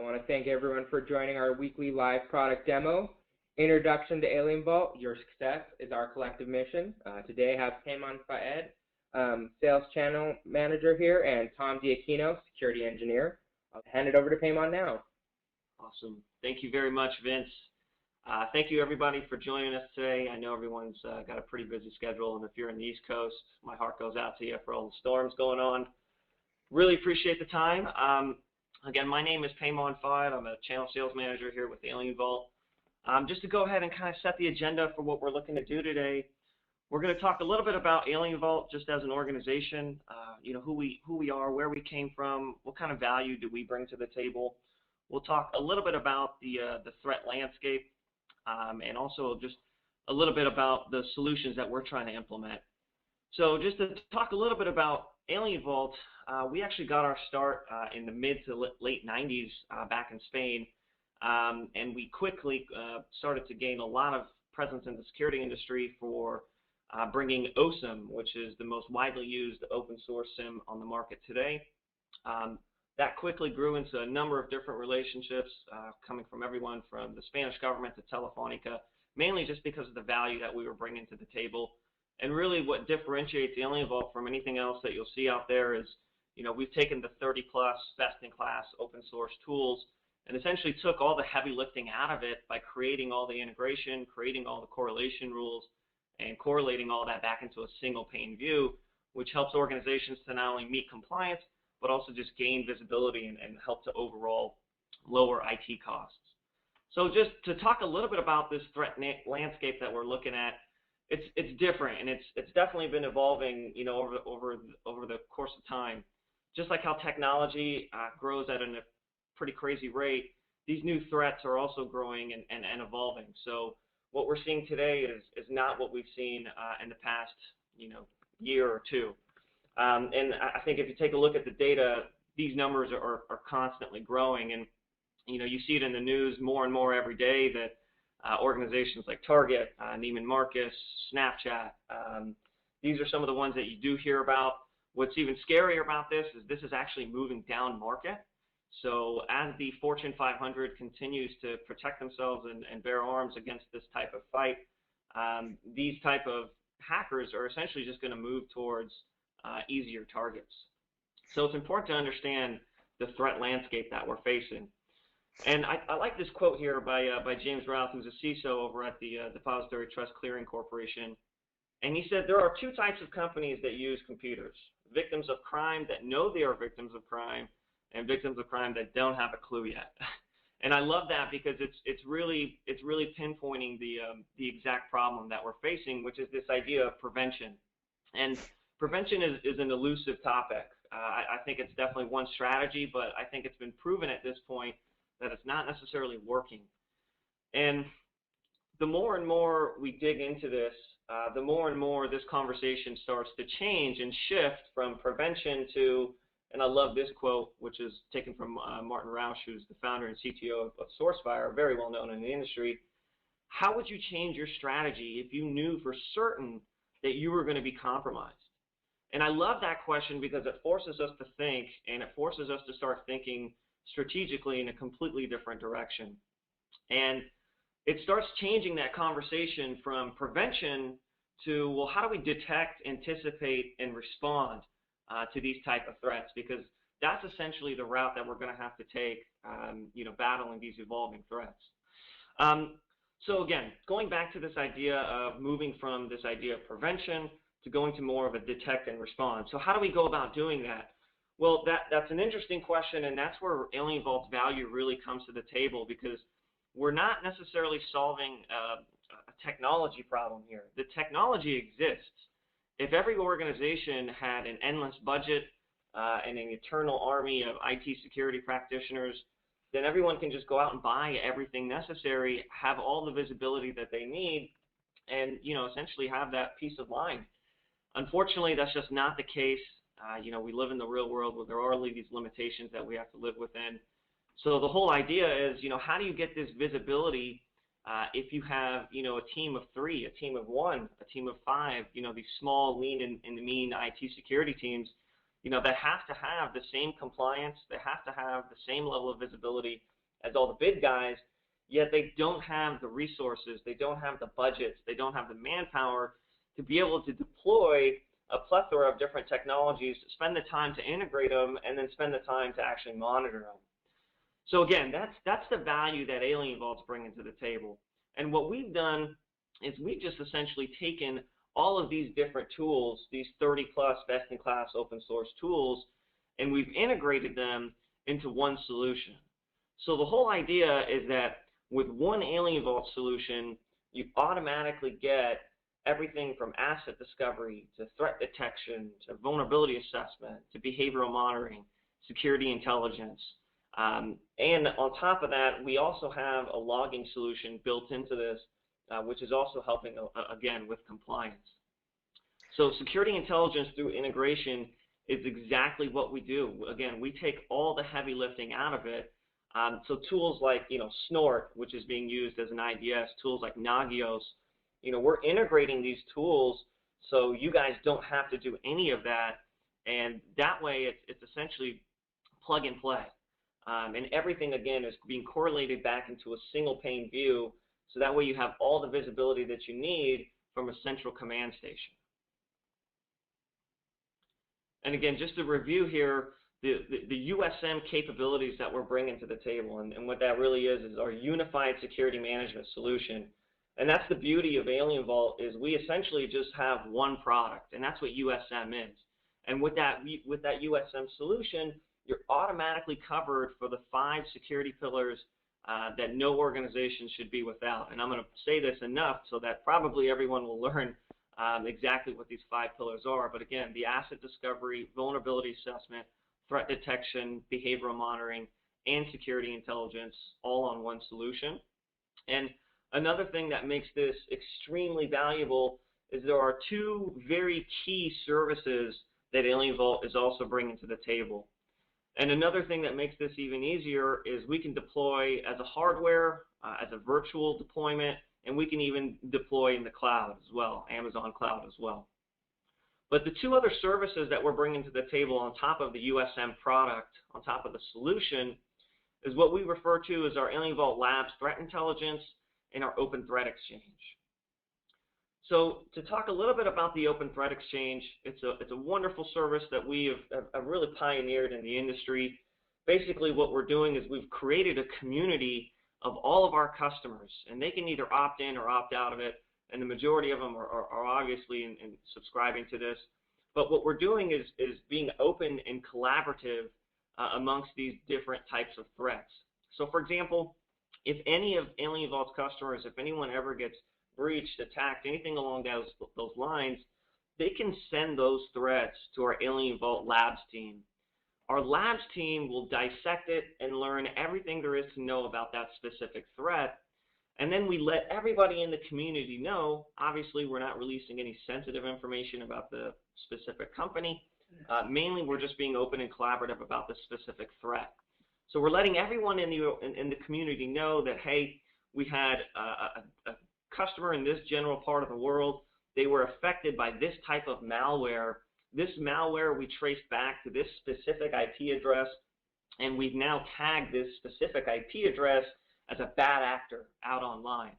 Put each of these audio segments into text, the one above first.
want to thank everyone for joining our weekly live product demo. Introduction to Alien Vault, your success is our collective mission. Today I have Payman Faed, Sales Channel Manager here, and Tom Diakino, Security Engineer. I'll hand it over to Payman now. Awesome. Thank you very much, Vince. Thank you, everybody, for joining us today. I know everyone's got a pretty busy schedule, and if you're in the East Coast, my heart goes out to you for all the storms going on. Really appreciate the time. Again, my name is Payman Faed. I'm a Channel Sales Manager here with Alien Vault. Just to go ahead and kind of set the agenda for what we're looking to do today, we're going to talk a little bit about Alien Vault just as an organization, who we are, where we came from, what kind of value do we bring to the table. We'll talk a little bit about the threat landscape, and also just a little bit about the solutions that we're trying to implement. So just to talk a little bit about Alien Vault, we actually got our start in the mid to late 90s back in Spain, and we quickly started to gain a lot of presence in the security industry for bringing Ossim, which is the most widely used open source SIEM on the market today. That quickly grew into a number of different relationships coming from everyone from the Spanish government to Telefonica, mainly just because of the value that we were bringing to the table. And really what differentiates Alien Vault from anything else that you'll see out there is, we've taken the 30-plus best-in-class open source tools and essentially took all the heavy lifting out of it by creating all the integration, creating all the correlation rules, and correlating all that back into a single pane view, which helps organizations to not only meet compliance, but also just gain visibility and help to overall lower IT costs. So just to talk a little bit about this threat landscape that we're looking at, it's different, and it's definitely been evolving, over the course of time. Just like how technology grows at a pretty crazy rate, these new threats are also growing and evolving. So what we're seeing today is not what we've seen in the past, year or two. And I think if you take a look at the data, these numbers are constantly growing, and you see it in the news more and more every day that organizations like Target, Neiman Marcus, Snapchat, these are some of the ones that you do hear about. What's even scarier about this is actually moving down market. So as the Fortune 500 continues to protect themselves and bear arms against this type of fight, these type of hackers are essentially just going to move towards easier targets. So it's important to understand the threat landscape that we're facing. And I like this quote here by James Routh, who's a CISO over at the Depository Trust Clearing Corporation. And he said, there are two types of companies that use computers: victims of crime that know they are victims of crime, and victims of crime that don't have a clue yet. And I love that because it's really pinpointing the exact problem that we're facing, which is this idea of prevention. And prevention is an elusive topic. I think it's definitely one strategy, but I think it's been proven at this point that it's not necessarily working. And the more and more we dig into this, the more and more this conversation starts to change and shift from prevention to, and I love this quote, which is taken from Martin Rausch, who's the founder and CTO of SourceFire, very well known in the industry. How would you change your strategy if you knew for certain that you were going to be compromised? And I love that question because it forces us to think, and it forces us to start thinking strategically in a completely different direction. And it starts changing that conversation from prevention to, well, how do we detect, anticipate, and respond to these type of threats? Because that's essentially the route that we're going to have to take, battling these evolving threats. So again, going back to this idea of moving from this idea of prevention to going to more of a detect and respond. So how do we go about doing that? Well, that's an interesting question, and that's where Alien Vault's value really comes to the table, because we're not necessarily solving a technology problem here. The technology exists. If every organization had an endless budget and an eternal army of IT security practitioners, then everyone can just go out and buy everything necessary, have all the visibility that they need, and essentially have that peace of mind. Unfortunately, that's just not the case. We live in the real world where there are these limitations that we have to live within. So the whole idea is, how do you get this visibility if you have, a team of 3, a team of 1, a team of 5, these small, lean and mean IT security teams? that have to have the same compliance, they have to have the same level of visibility as all the big guys, yet they don't have the resources, they don't have the budgets, they don't have the manpower to be able to deploy a plethora of different technologies, spend the time to integrate them, and then spend the time to actually monitor them. So again, that's the value that Alien Vault's bringing to the table. And what we've done is we've just essentially taken all of these different tools, these 30-plus best-in-class open-source tools, and we've integrated them into one solution. So the whole idea is that with one Alien Vault solution, you automatically get everything from asset discovery to threat detection to vulnerability assessment to behavioral monitoring, security intelligence. And on top of that, we also have a logging solution built into this, which is also helping, again, with compliance. So security intelligence through integration is exactly what we do. Again, we take all the heavy lifting out of it. So tools like, Snort, which is being used as an IDS, tools like Nagios, we're integrating these tools so you guys don't have to do any of that. And that way it's essentially plug and play. And everything, again, is being correlated back into a single pane view, so that way you have all the visibility that you need from a central command station. And again, just to review here, the USM capabilities that we're bringing to the table, and what that really is our unified security management solution. And that's the beauty of Alien Vault, is we essentially just have one product, and that's what USM is. And with that USM solution, you're automatically covered for the 5 security pillars that no organization should be without. And I'm going to say this enough so that probably everyone will learn exactly what these 5 pillars are. But again, the asset discovery, vulnerability assessment, threat detection, behavioral monitoring, and security intelligence, all on one solution. And another thing that makes this extremely valuable is there are 2 very key services that Alien Vault is also bringing to the table. And another thing that makes this even easier is we can deploy as a hardware, as a virtual deployment, and we can even deploy in the cloud as well, Amazon Cloud as well. But the 2 other services that we're bringing to the table on top of the USM product, on top of the solution, is what we refer to as our Alien Vault Labs Threat Intelligence and our Open Threat Exchange. So to talk a little bit about the Open Threat Exchange, it's a wonderful service that we have really pioneered in the industry. Basically what we're doing is we've created a community of all of our customers, and they can either opt in or opt out of it, and the majority of them are obviously in subscribing to this. But what we're doing is being open and collaborative amongst these different types of threats. So for example, if any of Alien Vault's customers, if anyone ever gets breached, attacked, anything along those lines, they can send those threats to our Alien Vault Labs team. Our Labs team will dissect it and learn everything there is to know about that specific threat, and then we let everybody in the community know. Obviously, we're not releasing any sensitive information about the specific company. Mainly, we're just being open and collaborative about the specific threat. So we're letting everyone in the community know that, hey, we had a customer in this general part of the world. They were affected by this type of malware. This malware we traced back to this specific IP address, and we've now tagged this specific IP address as a bad actor out online.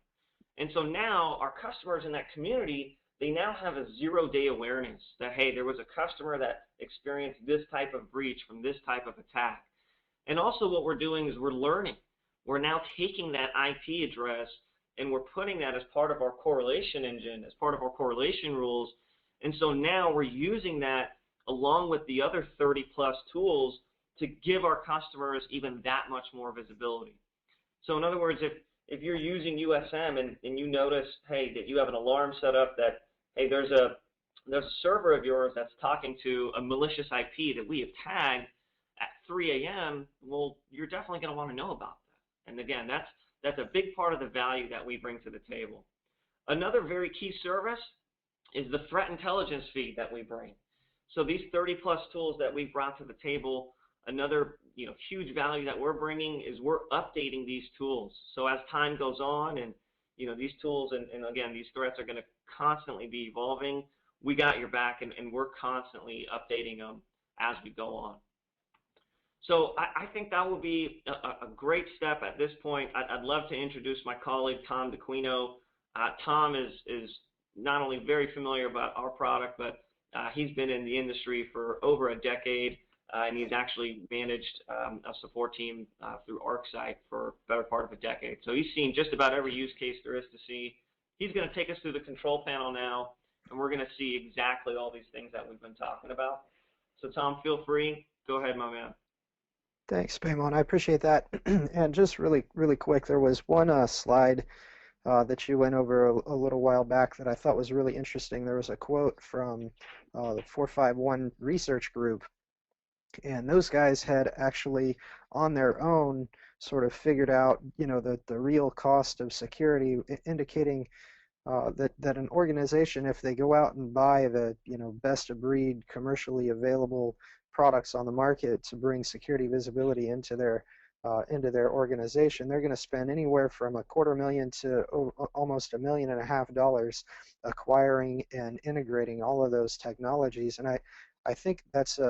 And so now our customers in that community, they now have a zero-day awareness that, hey, there was a customer that experienced this type of breach from this type of attack. And also what we're doing is we're learning. We're now taking that IP address and we're putting that as part of our correlation engine, as part of our correlation rules. And so now we're using that along with the other 30-plus tools to give our customers even that much more visibility. So in other words, if you're using USM and you notice, hey, that you have an alarm set up that, hey, there's a server of yours that's talking to a malicious IP that we have tagged at 3 a.m., well, you're definitely going to want to know about that. And again, that's a big part of the value that we bring to the table. Another very key service is the threat intelligence feed that we bring. So these 30-plus tools that we've brought to the table, another huge value that we're bringing is we're updating these tools. So as time goes on and these tools and again, these threats are going to constantly be evolving, we got your back and we're constantly updating them as we go on. So I think that will be a great step at this point. I'd love to introduce my colleague, Tom DeQuino. Tom is not only very familiar about our product, but he's been in the industry for over a decade, and he's actually managed a support team through ArcSight for the better part of a decade. So he's seen just about every use case there is to see. He's going to take us through the control panel now, and we're going to see exactly all these things that we've been talking about. So Tom, feel free. Go ahead, my man. Thanks, Paymon. I appreciate that. And just really quick, there was one slide that you went over a little while back that I thought was really interesting. There was a quote from the 451 research group, and those guys had actually on their own sort of figured out, the real cost of security, indicating that an organization, if they go out and buy the best of breed commercially available products on the market to bring security visibility into their organization, they're going to spend anywhere from $250,000 to almost $1.5 million acquiring and integrating all of those technologies. And I think that's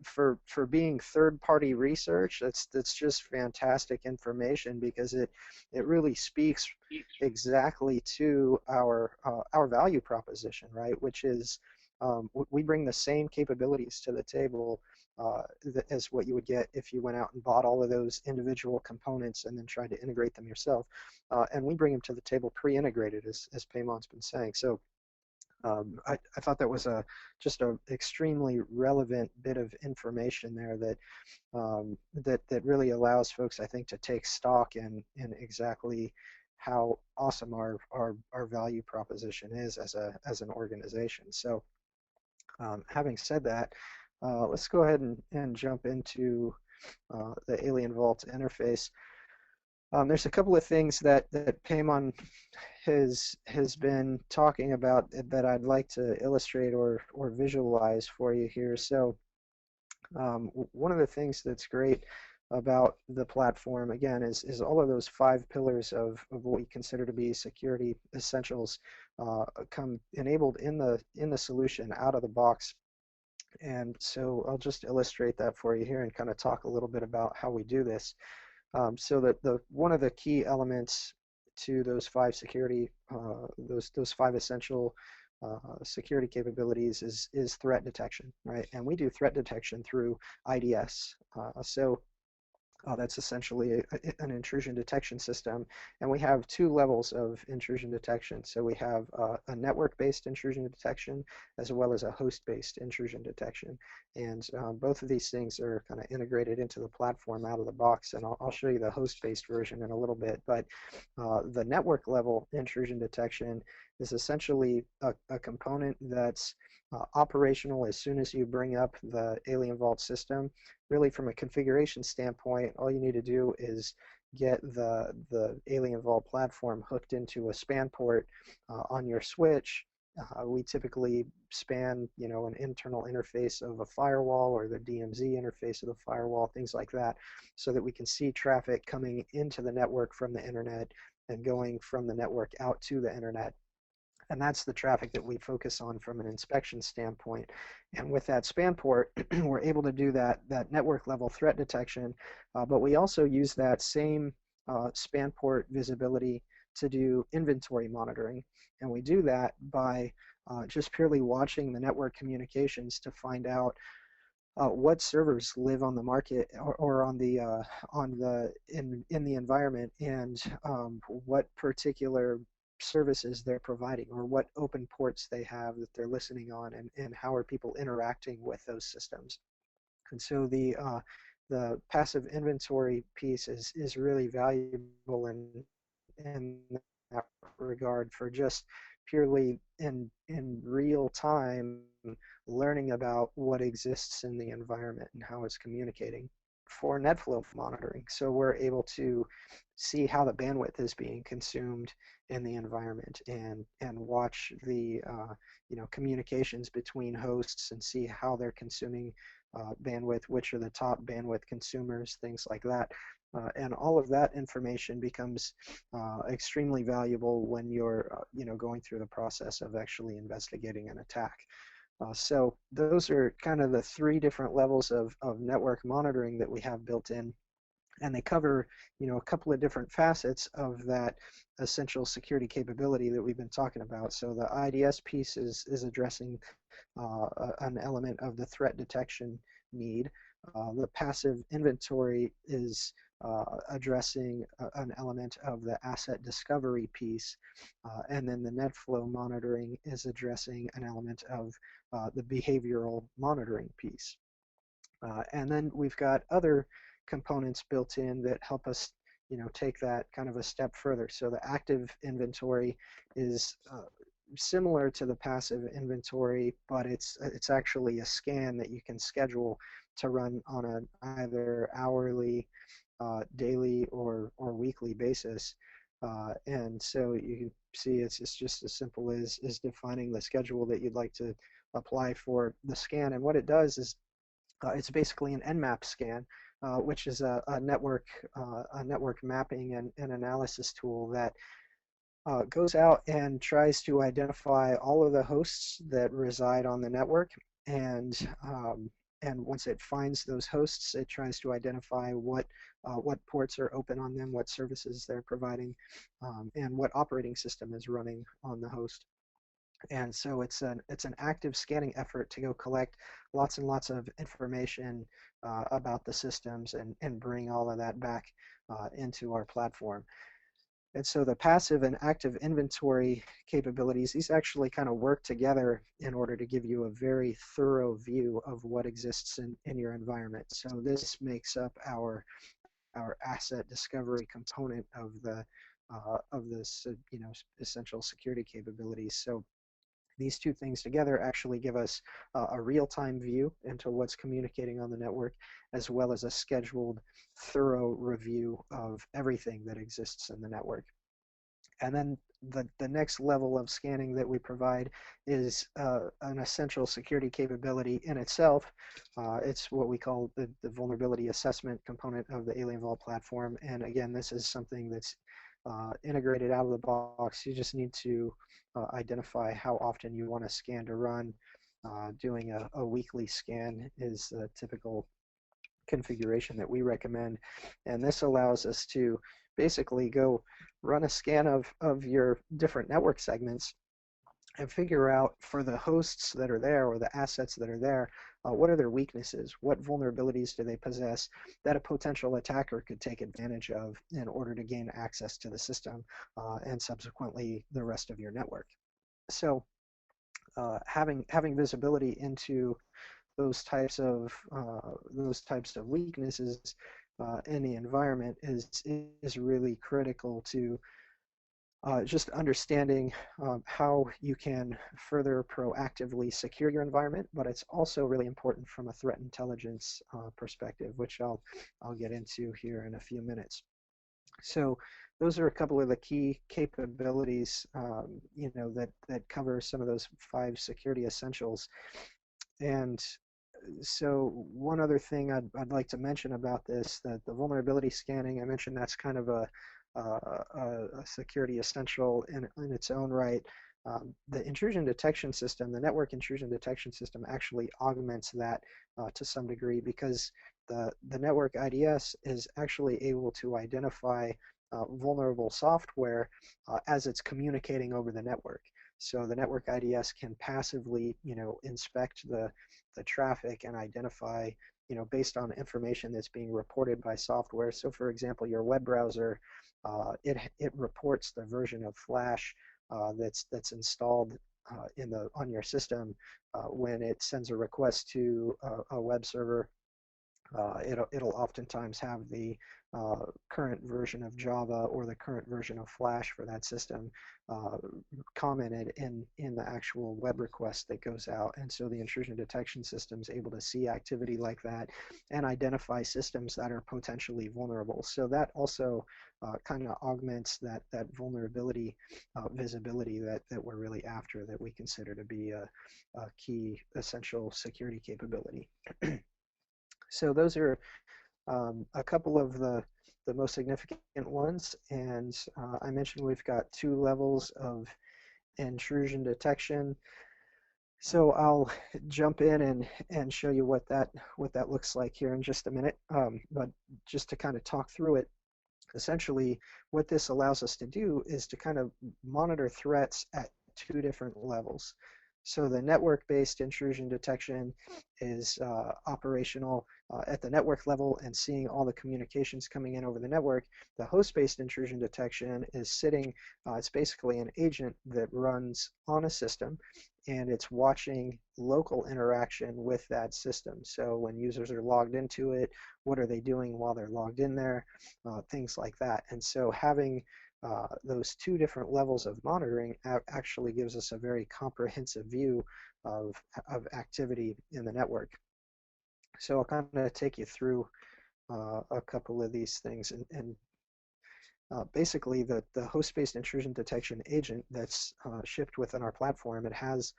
for being third-party research, that's just fantastic information, because it really speaks exactly to our value proposition, right? Which is we bring the same capabilities to the table as what you would get if you went out and bought all of those individual components and then tried to integrate them yourself. And we bring them to the table pre-integrated, as Paymon's been saying. So I thought that was just an extremely relevant bit of information there that really allows folks, I think, to take stock in exactly how awesome our value proposition is as an organization. So having said that, let's go ahead and jump into the Alien Vault interface. There's a couple of things that Paymon has been talking about that I'd like to illustrate or visualize for you here. So one of the things that's great about the platform, again, is all of those 5 pillars of what we consider to be security essentials come enabled in the solution out of the box. And so I'll just illustrate that for you here and kind of talk a little bit about how we do this. So that one of the key elements to those 5 security, those 5 essential security capabilities is threat detection, right? And we do threat detection through IDS. So that's essentially an intrusion detection system, and we have 2 levels of intrusion detection. So we have a network-based intrusion detection as well as a host-based intrusion detection, and both of these things are kind of integrated into the platform out of the box, and I'll show you the host-based version in a little bit. But the network-level intrusion detection is essentially a component that's operational as soon as you bring up the Alien Vault system. Really, from a configuration standpoint, all you need to do is get the Alien Vault platform hooked into a span port on your switch. We typically span, an internal interface of a firewall or the DMZ interface of the firewall, things like that, so that we can see traffic coming into the network from the internet and going from the network out to the internet. And that's the traffic that we focus on from an inspection standpoint. And with that span port, we're able to do that network level threat detection, but we also use that same span port visibility to do inventory monitoring. And we do that by just purely watching the network communications to find out what servers live on the market or in the environment, and what particular services they're providing, or what open ports they have that they're listening on, and how are people interacting with those systems. And so the passive inventory piece is really valuable in that regard, for just purely in real time learning about what exists in the environment and how it's communicating. For NetFlow monitoring, so we're able to see how the bandwidth is being consumed in the environment, and watch the communications between hosts and see how they're consuming bandwidth, which are the top bandwidth consumers, things like that. And all of that information becomes extremely valuable when you're going through the process of actually investigating an attack. So those are kind of the three different levels of network monitoring that we have built in, and they cover, a couple of different facets of that essential security capability that we've been talking about. So the IDS piece is addressing an element of the threat detection need. The passive inventory is addressing an element of the asset discovery piece, and then the net flow monitoring is addressing an element of the behavioral monitoring piece. And then we've got other components built in that help us, take that kind of a step further. So the active inventory is similar to the passive inventory, but it's actually a scan that you can schedule to run on an either hourly, daily, or weekly basis. And so you can see it's just as simple as defining the schedule that you'd like to apply for the scan. And what it does is it's basically an Nmap scan, which is a network mapping and analysis tool that goes out and tries to identify all of the hosts that reside on the network, and once it finds those hosts, it tries to identify what ports are open on them, what services they're providing, and what operating system is running on the host. And so it's an active scanning effort to go collect lots and lots of information about the systems and bring all of that back into our platform. And so the passive and active inventory capabilities, these actually kind of work together in order to give you a very thorough view of what exists in your environment. So this makes up our asset discovery component of this essential security capabilities. So these two things together actually give us a real-time view into what's communicating on the network, as well as a scheduled, thorough review of everything that exists in the network. And then the next level of scanning that we provide is an essential security capability in itself. It's what we call the vulnerability assessment component of the Alien Vault platform. And again, this is something that's integrated out of the box. You just need to identify how often you want a scan to run. Doing a weekly scan is a typical configuration that we recommend. And this allows us to basically go run a scan of your different network segments and figure out, for the hosts that are there or the assets that are there, what are their weaknesses? What vulnerabilities do they possess that a potential attacker could take advantage of in order to gain access to the system and subsequently the rest of your network? So having visibility into those types of weaknesses in the environment is really critical to just understanding how you can further proactively secure your environment, but it's also really important from a threat intelligence perspective, which I'll get into here in a few minutes. So those are a couple of the key capabilities, that cover some of those 5 security essentials. And so one other thing I'd like to mention about this, that the vulnerability scanning, I mentioned that's kind of a security essential in its own right. The intrusion detection system, the network intrusion detection system, actually augments that to some degree, because the network IDS is actually able to identify vulnerable software as it's communicating over the network. So the network IDS can passively, inspect the traffic and identify, based on information that's being reported by software. So for example, your web browser, it reports the version of Flash that's installed on your system when it sends a request to a web server. It'll oftentimes have the current version of Java or the current version of Flash for that system commented in the actual web request that goes out. And so the intrusion detection system is able to see activity like that and identify systems that are potentially vulnerable. So that also kind of augments that vulnerability visibility that we're really after, that we consider to be a key essential security capability. So those are a couple of the most significant ones, and I mentioned we've got 2 levels of intrusion detection. So I'll jump in and show you what that looks like here in just a minute. But just to kind of talk through it, essentially what this allows us to do is to kind of monitor threats at two different levels. So the network-based intrusion detection is operational at the network level and seeing all the communications coming in over the network. The host-based intrusion detection is sitting, it's basically an agent that runs on a system, and it's watching local interaction with that system. So when users are logged into it, what are they doing while they're logged in there? Things like that. And so having those two different levels of monitoring actually gives us a very comprehensive view of activity in the network. So I'll kind of take you through a couple of these things. And basically, the host-based intrusion detection agent that's shipped within our platform, it has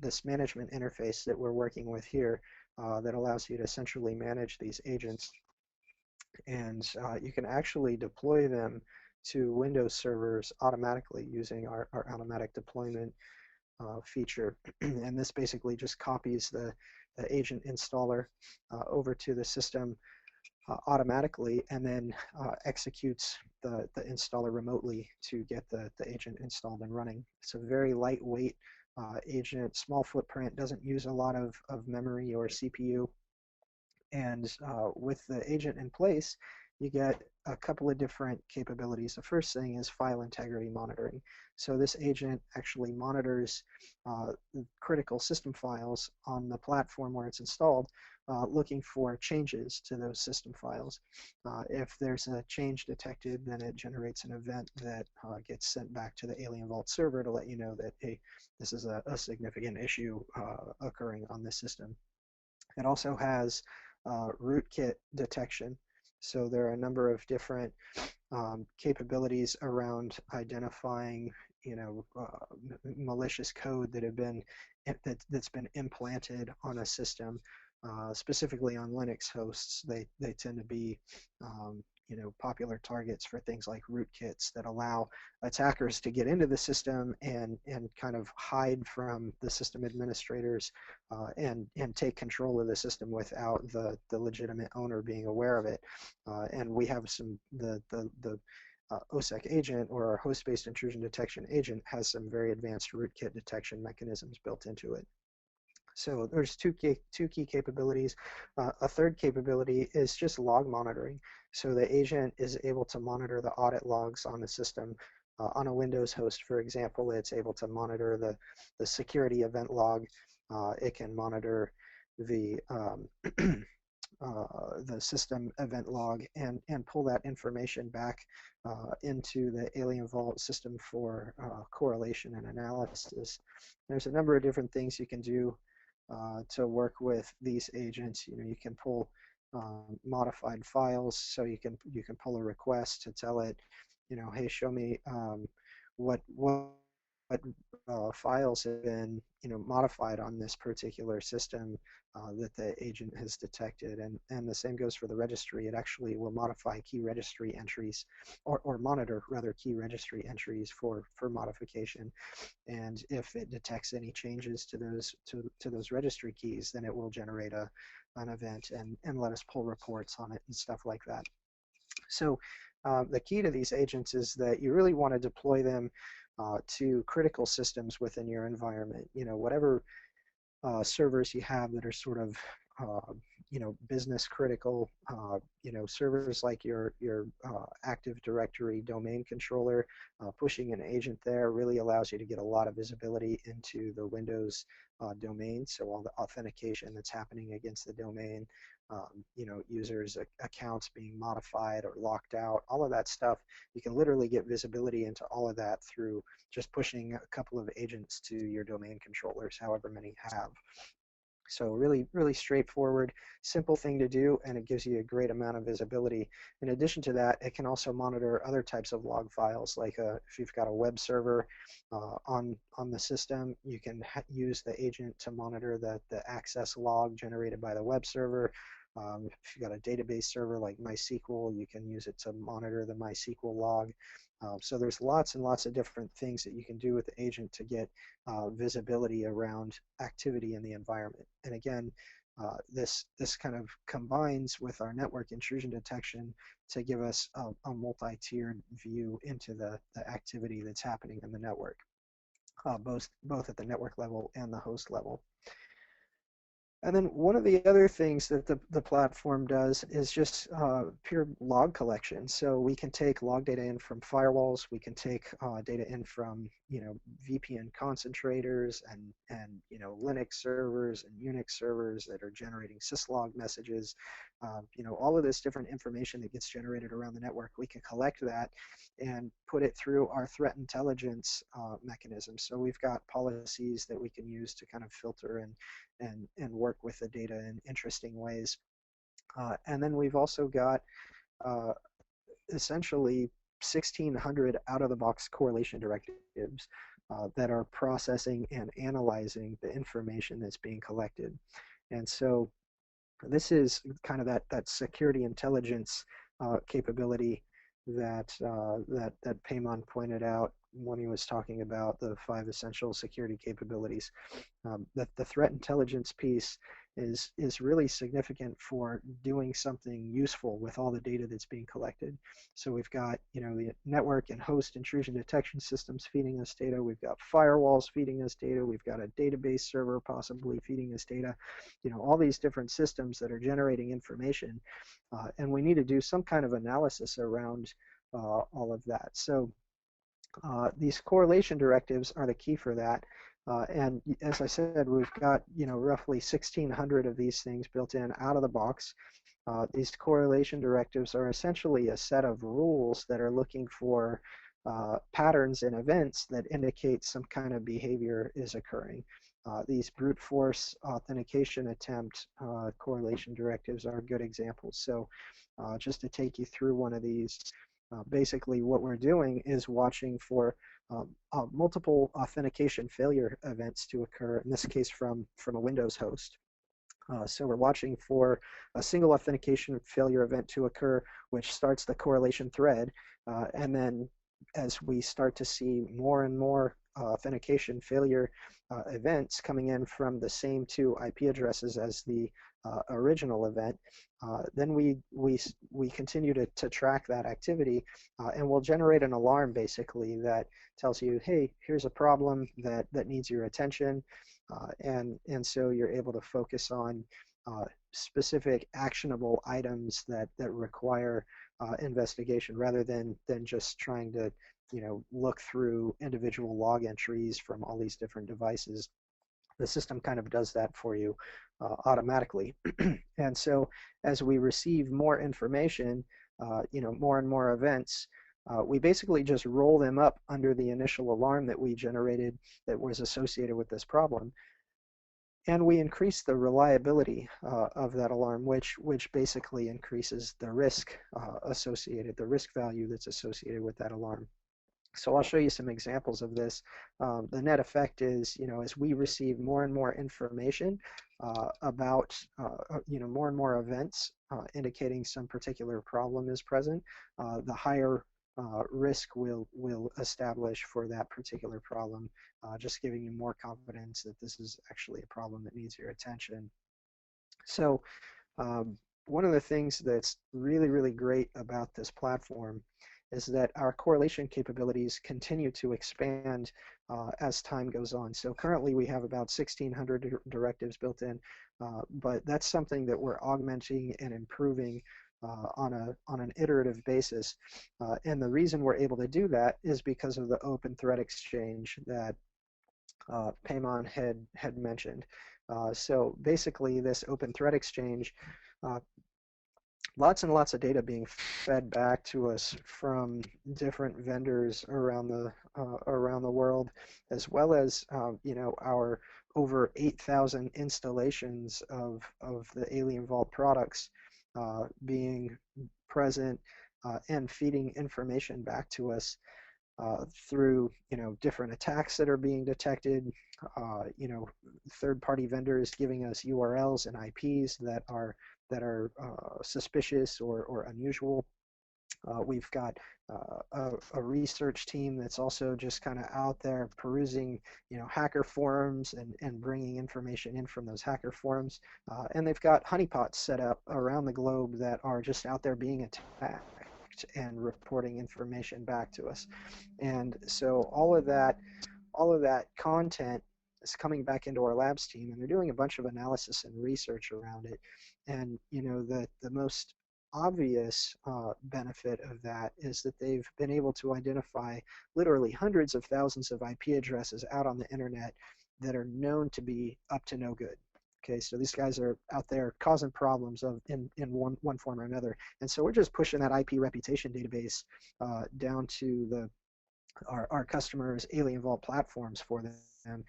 this management interface that we're working with here that allows you to centrally manage these agents. And you can actually deploy them to Windows servers automatically using our automatic deployment feature. And this basically just copies the agent installer over to the system automatically, and then executes the installer remotely to get the agent installed and running. It's a very lightweight agent, small footprint, doesn't use a lot of memory or CPU. And with the agent in place, you get a couple of different capabilities. The first thing is file integrity monitoring. So this agent actually monitors critical system files on the platform where it's installed, looking for changes to those system files. If there's a change detected, then it generates an event that gets sent back to the Alien Vault server to let you know that, hey, this is a significant issue occurring on this system. It also has rootkit detection. So there are a number of different capabilities around identifying, malicious code that have been that's been implanted on a system. Specifically on Linux hosts, they tend to be popular targets for things like rootkits that allow attackers to get into the system and kind of hide from the system administrators and take control of the system without the legitimate owner being aware of it. And we have the OSEC agent, or our host-based intrusion detection agent, has some very advanced rootkit detection mechanisms built into it. So there's two key capabilities. A third capability is just log monitoring. So the agent is able to monitor the audit logs on the system. On a Windows host, for example, it's able to monitor the security event log. It can monitor the the system event log and pull that information back into the Alien Vault system for correlation and analysis. There's a number of different things you can do to work with these agents. You can pull modified files, so you can pull a request to tell it, hey, show me what files have been modified on this particular system that the agent has detected. And the same goes for the registry. It actually will modify key registry entries, or monitor rather key registry entries for modification. And if it detects any changes to those registry keys, then it will generate an event and let us pull reports on it and stuff like that. So the key to these agents is that you really want to deploy them to critical systems within your environment. Whatever servers you have that are sort of business critical, servers like your Active Directory domain controller, pushing an agent there really allows you to get a lot of visibility into the Windows domain. So all the authentication that's happening against the domain, users' accounts being modified or locked out, all of that stuff, you can literally get visibility into all of that through just pushing a couple of agents to your domain controllers, however many you have. So really, really straightforward, simple thing to do, and it gives you a great amount of visibility. In addition to that, it can also monitor other types of log files, like if you've got a web server on the system, you can use the agent to monitor the access log generated by the web server. If you've got a database server like MySQL, you can use it to monitor the MySQL log. So there's lots and lots of different things that you can do with the agent to get visibility around activity in the environment. And again, this kind of combines with our network intrusion detection to give us a multi-tiered view into the activity that's happening in the network, both at the network level and the host level. And then one of the other things that the platform does is just pure log collection. So we can take log data in from firewalls. We can take data in from VPN concentrators and Linux servers and Unix servers that are generating syslog messages. All of this different information that gets generated around the network. We can collect that and put it through our threat intelligence mechanism. So we've got policies that we can use to kind of filter and work with the data in interesting ways. And then we've also got essentially 1,600 out-of-the-box correlation directives that are processing and analyzing the information that's being collected. And so this is kind of that security intelligence capability that Payman pointed out when he was talking about the 5 essential security capabilities. That the threat intelligence piece is really significant for doing something useful with all the data that's being collected. So we've got the network and host intrusion detection systems feeding us data. We've got firewalls feeding us data. We've got a database server possibly feeding us data. All these different systems that are generating information, and we need to do some kind of analysis around all of that. So these correlation directives are the key for that. And as I said, we've got roughly 1,600 of these things built in out of the box. These correlation directives are essentially a set of rules that are looking for patterns and events that indicate some kind of behavior is occurring. These brute force authentication attempt correlation directives are good examples. So just to take you through one of these, basically what we're doing is watching for multiple authentication failure events to occur, in this case from a Windows host. So we're watching for a single authentication failure event to occur, which starts the correlation thread. And then as we start to see more and more authentication failure events coming in from the same 2 IP addresses as the original event, then we continue to track that activity, and we'll generate an alarm basically that tells you, hey, here's a problem that needs your attention, and so you're able to focus on specific actionable items that require investigation rather than just trying to look through individual log entries from all these different devices. The system kind of does that for you automatically. And so as we receive more information, more and more events, we basically just roll them up under the initial alarm that we generated that was associated with this problem. And we increase the reliability of that alarm, which basically increases the risk associated, the risk value that's associated with that alarm. So I'll show you some examples of this. The net effect is, as we receive more and more information about, more and more events indicating some particular problem is present, the higher risk will establish for that particular problem, just giving you more confidence that this is actually a problem that needs your attention. So one of the things that's really, really great about this platform is that our correlation capabilities continue to expand as time goes on. So currently we have about 1,600 directives built in, but that's something that we're augmenting and improving on an iterative basis. And the reason we're able to do that is because of the open threat exchange that Payman had mentioned. So basically this open threat exchange, lots and lots of data being fed back to us from different vendors around the world, as well as our over 8,000 installations of the Alien Vault products being present and feeding information back to us through different attacks that are being detected, third-party vendors giving us URLs and IPs that are that are suspicious or unusual. We've got a research team that's also just kind of out there perusing, hacker forums and bringing information in from those hacker forums. And they've got honeypots set up around the globe that are just out there being attacked and reporting information back to us. And so all of that content is coming back into our labs team, and they're doing a bunch of analysis and research around it. And the most obvious benefit of that is that they've been able to identify literally hundreds of thousands of IP addresses out on the internet that are known to be up to no good. Okay, so these guys are out there causing problems in one form or another. And so we're just pushing that IP reputation database down to our customers' Alien Vault platforms for them,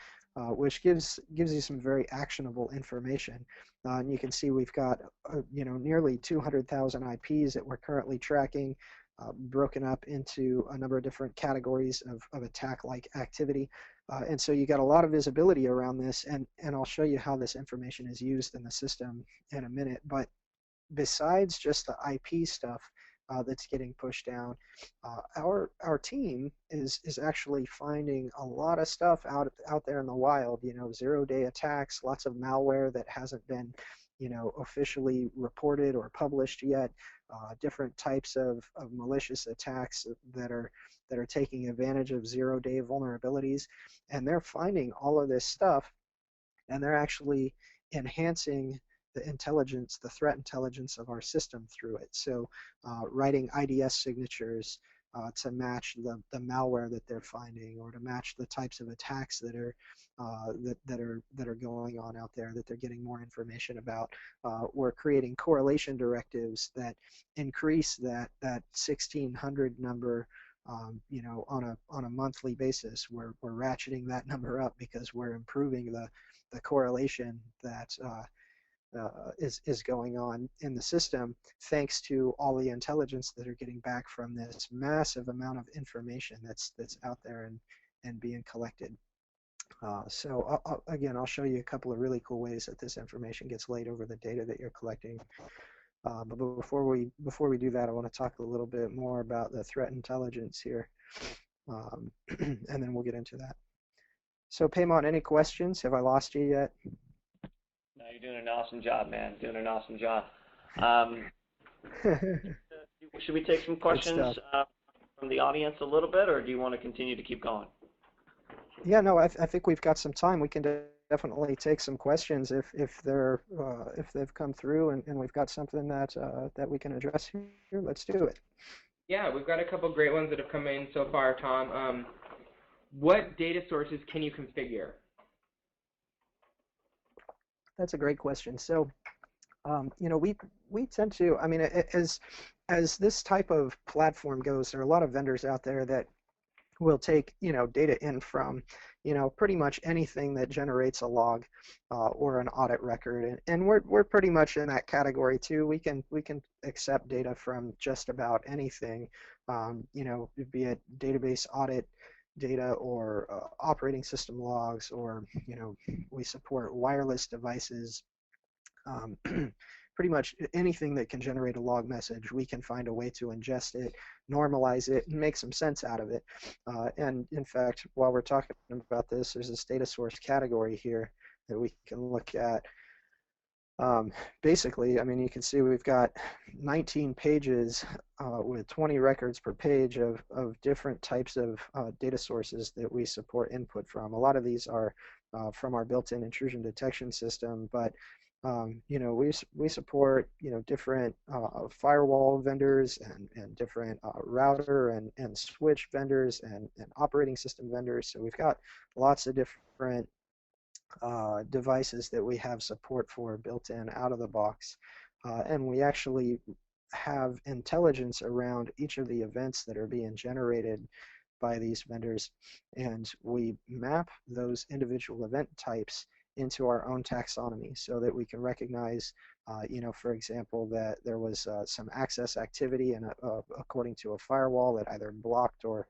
which gives you some very actionable information. And you can see we've got nearly 200,000 IPs that we're currently tracking, broken up into a number of different categories of attack-like activity. And so you got a lot of visibility around this, and I'll show you how this information is used in the system in a minute. But besides just the IP stuff that's getting pushed down, our team is actually finding a lot of stuff out there in the wild. Zero-day attacks, lots of malware that hasn't been officially reported or published yet. Different types of malicious attacks that are taking advantage of zero-day vulnerabilities, and they're finding all of this stuff, and they're actually enhancing the intelligence, the threat intelligence of our system through it. So writing IDS signatures to match the malware that they're finding, or to match the types of attacks that are going on out there that they're getting more information about. We're creating correlation directives that increase that 1600 number on a monthly basis. We're ratcheting that number up because we're improving the correlation that is going on in the system, thanks to all the intelligence that are getting back from this massive amount of information that's out there and being collected. So again, I'll show you a couple of really cool ways that this information gets laid over the data that you're collecting. But before we do that, I want to talk a little bit more about the threat intelligence here, and then we'll get into that. So Paymon, any questions? Have I lost you yet? No, you're doing an awesome job, man. Doing an awesome job. Should we take some questions from the audience a little bit, or do you want to continue to keep going? Yeah, no, I think we've got some time. We can definitely take some questions if they've come through, and we've got something that we can address here. Let's do it. Yeah, we've got a couple great ones that have come in so far, Tom. What data sources can you configure? That's a great question. So, we tend to, I mean, as this type of platform goes, there are a lot of vendors out there that will take, data in from, pretty much anything that generates a log or an audit record, and we're pretty much in that category too. We can accept data from just about anything, be it database audit data or operating system logs, or we support wireless devices. Pretty much anything that can generate a log message, we can find a way to ingest it, normalize it, and make some sense out of it. And in fact, while we're talking about this, there's this data source category here that we can look at. Basically, I mean, you can see we've got 19 pages with 20 records per page of different types of data sources that we support input from. A lot of these are from our built-in intrusion detection system, but we support different firewall vendors and different router and switch vendors and operating system vendors. So we've got lots of different devices that we have support for built in out of the box, and we actually have intelligence around each of the events that are being generated by these vendors, and we map those individual event types into our own taxonomy so that we can recognize, for example, that there was some access activity and according to a firewall that either blocked or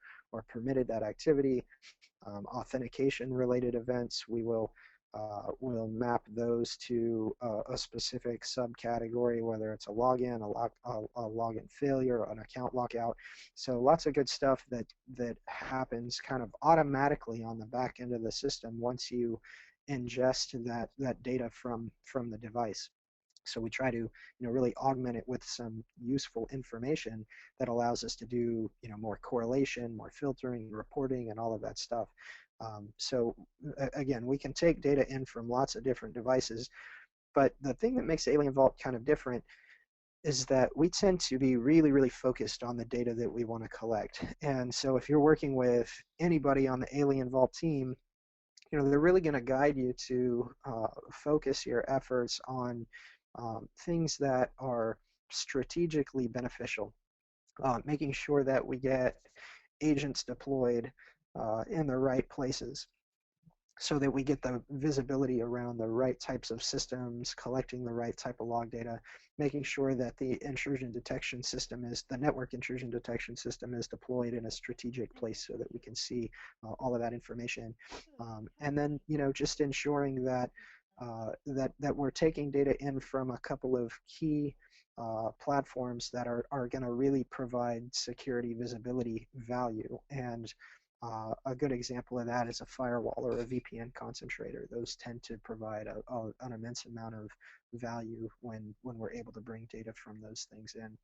permitted that activity. Authentication related events, we will we'll map those to a specific subcategory, whether it's a login, a login failure, an account lockout. So lots of good stuff that happens kind of automatically on the back end of the system once you ingest that data from the device. So we try to, really augment it with some useful information that allows us to do, more correlation, more filtering, reporting, and all of that stuff. So again, we can take data in from lots of different devices, but the thing that makes Alien Vault kind of different is that we tend to be really, really focused on the data that we want to collect. And so if you're working with anybody on the Alien Vault team, they're really going to guide you to focus your efforts on things that are strategically beneficial, making sure that we get agents deployed in the right places so that we get the visibility around the right types of systems, collecting the right type of log data, making sure that the network intrusion detection system is deployed in a strategic place so that we can see all of that information. And then, just ensuring that that we're taking data in from a couple of key platforms that are going to really provide security visibility value. And a good example of that is a firewall or a VPN concentrator. Those tend to provide an immense amount of value when we're able to bring data from those things in.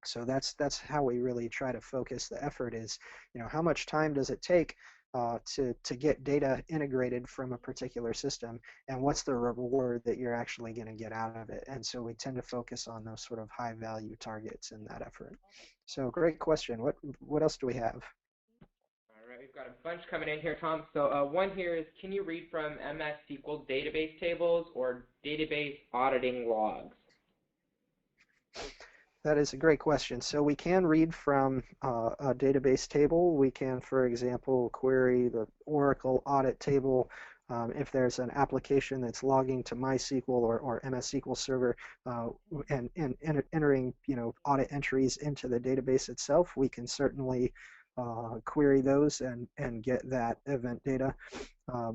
So that's how we really try to focus the effort is, how much time does it take to get data integrated from a particular system, and what's the reward that you're actually going to get out of it. And so we tend to focus on those sort of high value targets in that effort. So great question. What else do we have? All right, we've got a bunch coming in here, Tom. So one here is, can you read from MS SQL database tables or database auditing logs? That is a great question. So we can read from a database table. We can, for example, query the Oracle audit table. If there's an application that's logging to MySQL or MS SQL Server and entering, audit entries into the database itself, we can certainly query those and get that event data.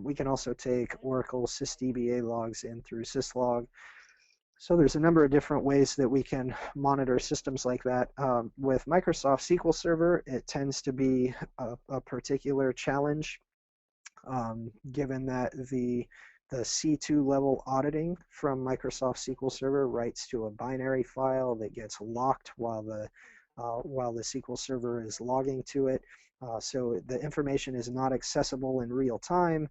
We can also take Oracle sysdba logs in through syslog. So there's a number of different ways that we can monitor systems like that. With Microsoft SQL Server, it tends to be a particular challenge, given that the C2 level auditing from Microsoft SQL Server writes to a binary file that gets locked while the SQL Server is logging to it. So the information is not accessible in real time.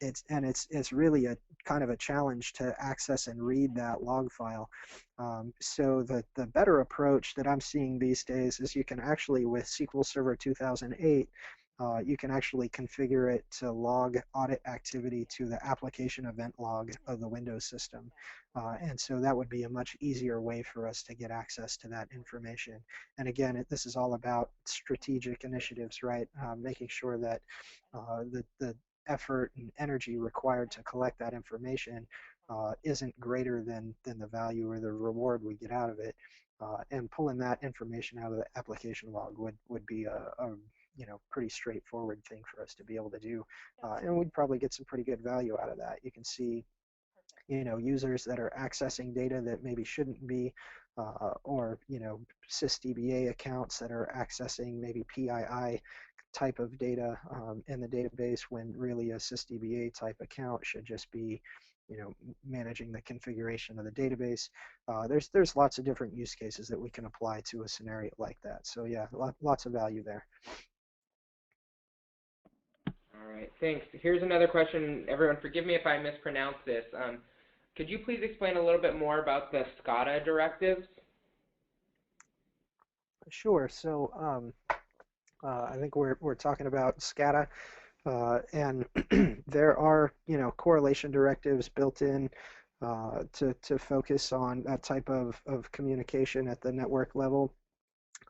It's really a kind of a challenge to access and read that log file. So the better approach that I'm seeing these days is you can actually, with SQL Server 2008, you can actually configure it to log audit activity to the application event log of the Windows system. And so that would be a much easier way for us to get access to that information. And again, this is all about strategic initiatives, right? Making sure that the effort and energy required to collect that information isn't greater than the value or the reward we get out of it. And pulling that information out of the application log would be a pretty straightforward thing for us to be able to do. And we'd probably get some pretty good value out of that. You can see, users that are accessing data that maybe shouldn't be, or, sysdba accounts that are accessing maybe PII type of data in the database, when really a sysdba type account should just be, managing the configuration of the database. There's lots of different use cases that we can apply to a scenario like that. So yeah, lots of value there. All right, thanks. Here's another question. Everyone, forgive me if I mispronounce this. Could you please explain a little bit more about the Scada directives? Sure. So I think we're talking about Scada, and there are correlation directives built in to focus on that type of communication at the network level.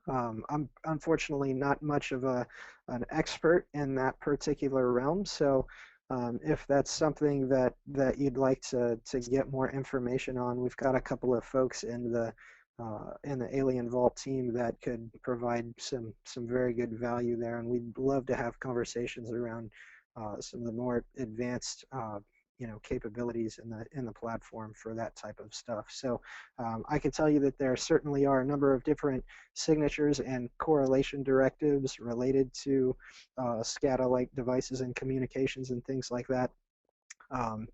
I'm unfortunately not much of an expert in that particular realm, so if that's something that you'd like to get more information on, we've got a couple of folks in the Alien Vault team that could provide some very good value there, and we'd love to have conversations around some of the more advanced capabilities in the platform for that type of stuff. So I can tell you that there certainly are a number of different signatures and correlation directives related to SCADA-like devices and communications and things like that.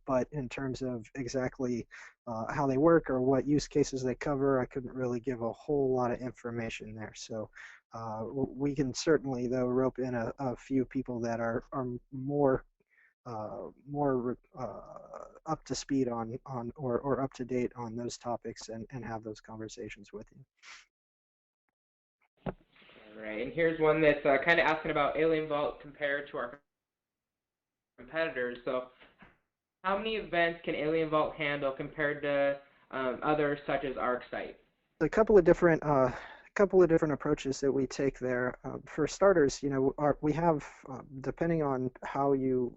But in terms of exactly how they work or what use cases they cover, I couldn't really give a whole lot of information there. So we can certainly, though, rope in a few people that are more up to speed on or up to date on those topics and have those conversations with you. All right, and here's one that's kind of asking about Alien Vault compared to our competitors. So how many events can Alien Vault handle compared to others such as ArcSight? A couple of different approaches that we take there. For starters, we have depending on how you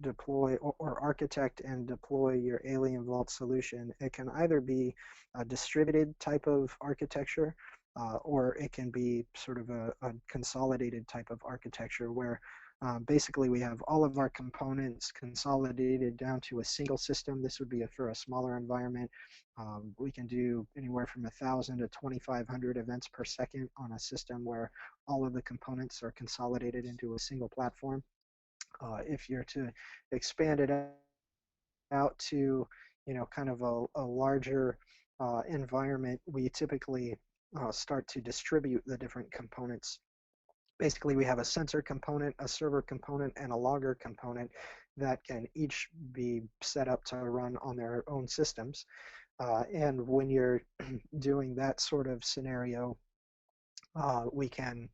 deploy or architect and deploy your Alien Vault solution, it can either be a distributed type of architecture or it can be sort of a consolidated type of architecture where basically we have all of our components consolidated down to a single system. This would be for a smaller environment. We can do anywhere from 1,000 to 2,500 events per second on a system where all of the components are consolidated into a single platform. If you're to expand it out to, kind of a larger environment, we typically start to distribute the different components. Basically, we have a sensor component, a server component, and a logger component that can each be set up to run on their own systems. And when you're doing that sort of scenario, we can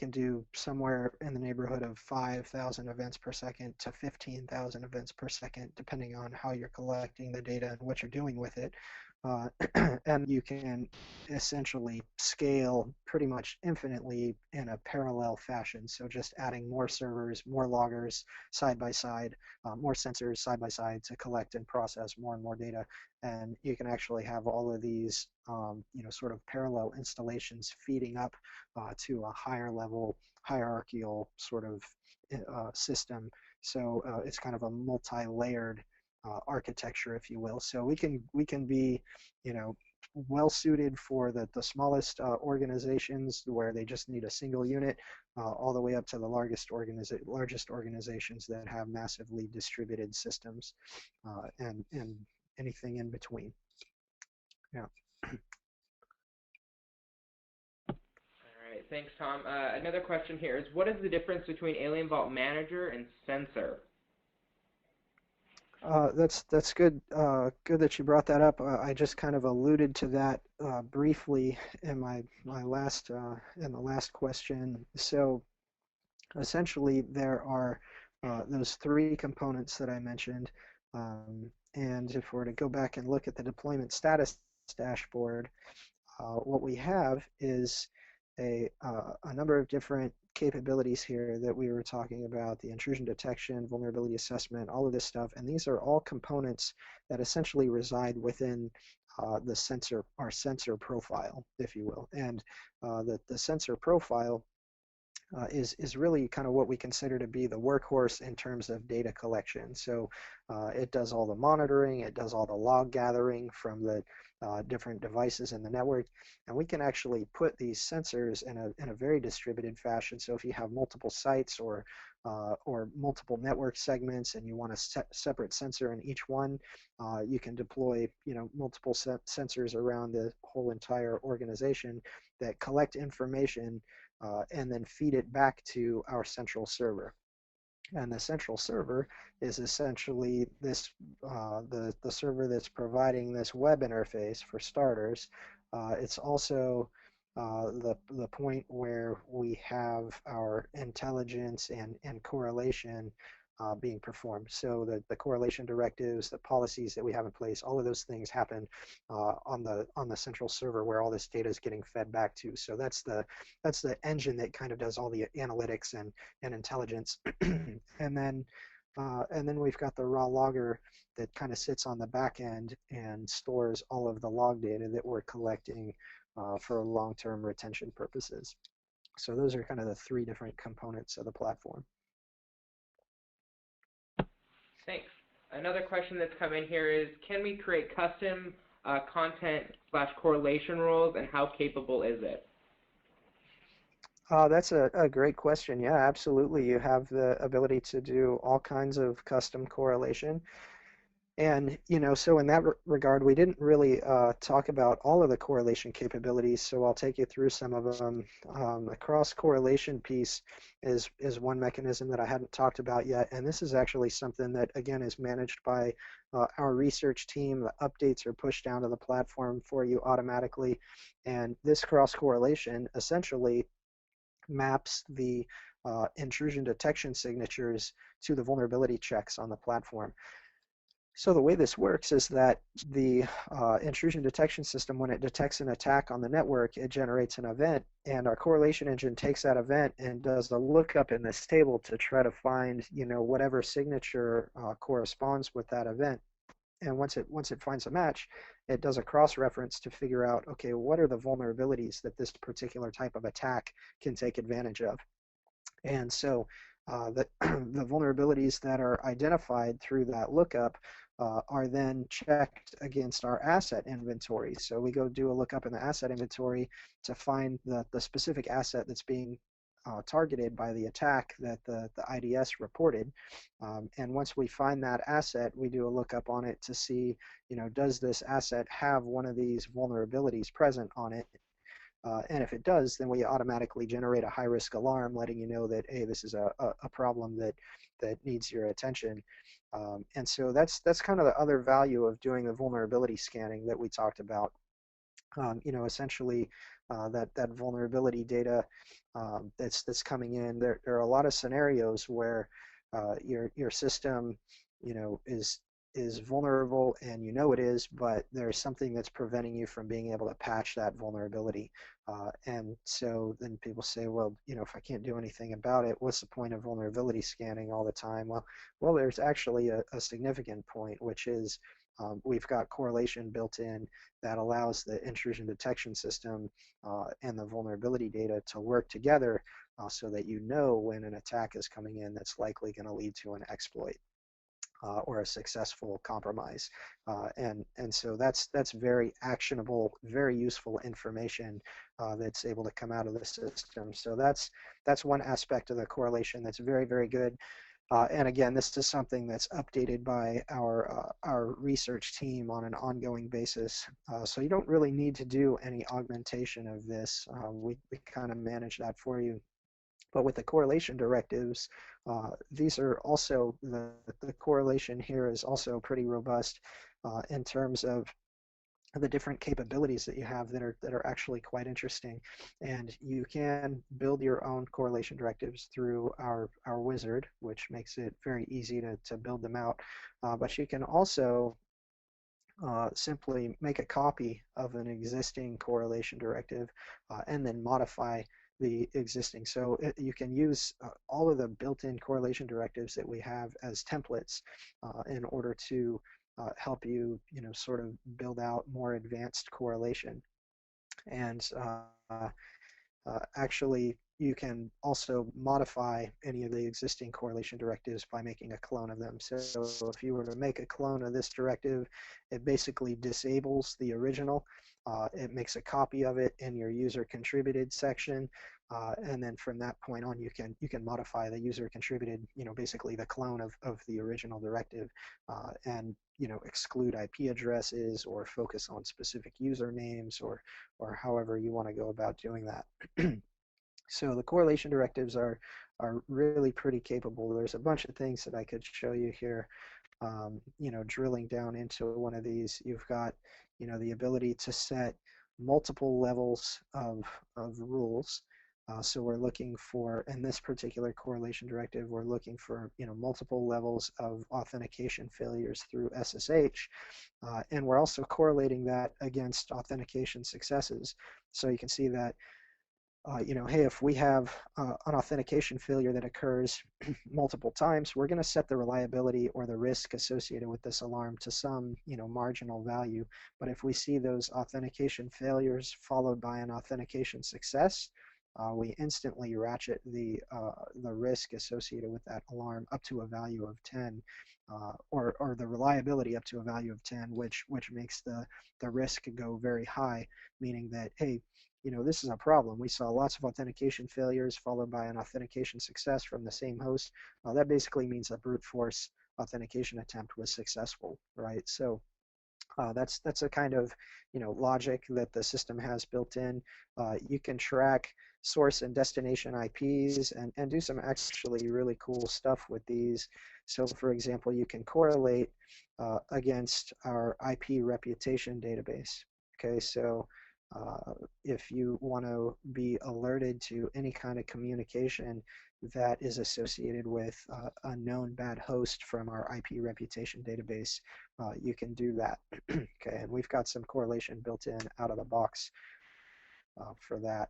do somewhere in the neighborhood of 5,000 events per second to 15,000 events per second, depending on how you're collecting the data and what you're doing with it. And you can essentially scale pretty much infinitely in a parallel fashion. So just adding more servers, more loggers side by side, more sensors side by side to collect and process more and more data. And you can actually have all of these, sort of parallel installations feeding up to a higher level hierarchical sort of system. So it's kind of a multi-layered architecture, if you will. So we can be, well suited for the smallest organizations where they just need a single unit, all the way up to the largest organizations that have massively distributed systems, and anything in between. Yeah. All right, thanks, Tom. Another question here is, what is the difference between Alien Vault Manager and Sensor? That's good. Good that you brought that up. I just kind of alluded to that briefly in my last in the last question. So essentially, there are those three components that I mentioned, and if we're to go back and look at the deployment status dashboard, what we have is a number of different capabilities here that we were talking about: the intrusion detection, vulnerability assessment, all of this stuff. And these are all components that essentially reside within our sensor profile, if you will. And the sensor profile is really kind of what we consider to be the workhorse in terms of data collection. So it does all the monitoring, it does all the log gathering from the different devices in the network, and we can actually put these sensors in a very distributed fashion. So if you have multiple sites or multiple network segments and you want a separate sensor in each one, you can deploy multiple sensors around the whole entire organization that collect information and then feed it back to our central server. And the central server is essentially this the server that's providing this web interface for starters. It's also the point where we have our intelligence and correlation being performed. So the correlation directives, the policies that we have in place, all of those things happen on the central server where all this data is getting fed back to. So that's the engine that kind of does all the analytics and intelligence. And then we've got the raw logger that kind of sits on the back end and stores all of the log data that we're collecting for long-term retention purposes. So those are kind of the three different components of the platform. Thanks. Another question that's come in here is, can we create custom content/correlation rules, and how capable is it? That's a great question. Yeah, absolutely. You have the ability to do all kinds of custom correlation. And, so in that regard, we didn't really talk about all of the correlation capabilities, so I'll take you through some of them. The cross-correlation piece is one mechanism that I hadn't talked about yet, and this is actually something that, again, is managed by our research team. The updates are pushed down to the platform for you automatically, and this cross-correlation essentially maps the intrusion detection signatures to the vulnerability checks on the platform. So the way this works is that the intrusion detection system, when it detects an attack on the network, it generates an event, and our correlation engine takes that event and does a lookup in this table to try to find, whatever signature corresponds with that event. And once it finds a match, it does a cross-reference to figure out, okay, what are the vulnerabilities that this particular type of attack can take advantage of? And so the vulnerabilities that are identified through that lookup are then checked against our asset inventory. So we go do a lookup in the asset inventory to find the specific asset that's being targeted by the attack that the IDS reported. And once we find that asset, we do a lookup on it to see, does this asset have one of these vulnerabilities present on it? And if it does, then we automatically generate a high-risk alarm letting you know that, hey, this is a problem that needs your attention. And so that's kind of the other value of doing the vulnerability scanning that we talked about. Essentially that vulnerability data that's coming in. There are a lot of scenarios where your system, is vulnerable, and it is, but there's something that's preventing you from being able to patch that vulnerability. And so then people say, well, if I can't do anything about it, what's the point of vulnerability scanning all the time? Well, there's actually a significant point, which is we've got correlation built in that allows the intrusion detection system and the vulnerability data to work together so that when an attack is coming in that's likely going to lead to an exploit. Or a successful compromise, and so that's very actionable, very useful information that's able to come out of the system. So that's one aspect of the correlation that's very, very good. And again, this is something that's updated by our research team on an ongoing basis. So you don't really need to do any augmentation of this. We kind of manage that for you. But with the correlation directives, these are also, the correlation here is also pretty robust in terms of the different capabilities that you have that are actually quite interesting. And you can build your own correlation directives through our wizard, which makes it very easy to build them out. But you can also simply make a copy of an existing correlation directive and then modify the existing. So you can use all of the built-in correlation directives that we have as templates in order to help you, sort of build out more advanced correlation. And actually, you can also modify any of the existing correlation directives by making a clone of them. So if you were to make a clone of this directive, it basically disables the original. It makes a copy of it in your user contributed section. And then from that point on, you can modify the user contributed, basically the clone of the original directive, and exclude IP addresses or focus on specific usernames or however you want to go about doing that. So the correlation directives are really pretty capable. There's a bunch of things that I could show you here. Drilling down into one of these, you've got the ability to set multiple levels of rules. So we're looking for, in this particular correlation directive, we're looking for multiple levels of authentication failures through SSH, and we're also correlating that against authentication successes. So you can see that hey, if we have an authentication failure that occurs multiple times, we're going to set the reliability or the risk associated with this alarm to some marginal value. But if we see those authentication failures followed by an authentication success, we instantly ratchet the risk associated with that alarm up to a value of 10, or the reliability up to a value of 10, which makes the risk go very high, meaning that, hey, this is a problem. We saw lots of authentication failures followed by an authentication success from the same host. That basically means a brute force authentication attempt was successful, right? So that's a kind of logic that the system has built in. You can track source and destination IPs and do some actually really cool stuff with these. So for example, you can correlate against our IP reputation database. Okay, so if you want to be alerted to any kind of communication that is associated with a known bad host from our IP reputation database, you can do that. Okay, and we've got some correlation built in out of the box for that.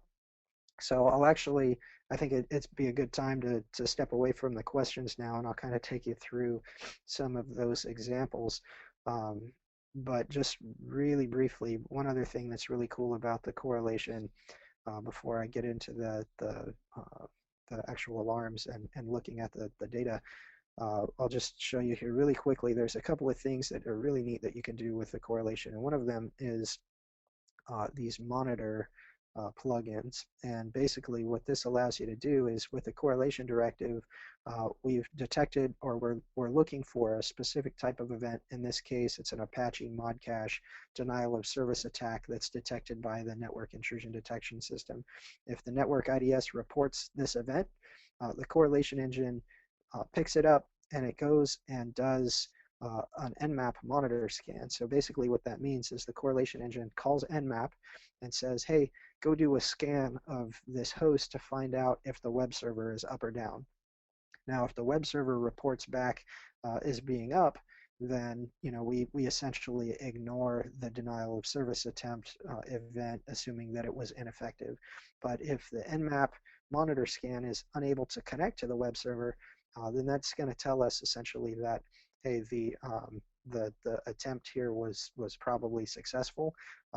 So I think it'd be a good time to step away from the questions now, and I'll kind of take you through some of those examples. Um, but just really briefly, one other thing that's really cool about the correlation before I get into the actual alarms and looking at the data, I'll just show you here really quickly. There's a couple of things that are really neat that you can do with the correlation, and one of them is these monitor plugins. And basically what this allows you to do is with the correlation directive, we've detected, or we're looking for a specific type of event. In this case, it's an Apache mod cache denial of service attack that's detected by the network intrusion detection system. If the network IDS reports this event, the correlation engine picks it up and it goes and does an Nmap monitor scan. So basically what that means is the correlation engine calls Nmap and says, hey, go do a scan of this host to find out if the web server is up or down. Now, if the web server reports back as being up, then we essentially ignore the denial of service attempt event, assuming that it was ineffective. But if the Nmap monitor scan is unable to connect to the web server, then that's going to tell us essentially that, hey, the attempt here was probably successful,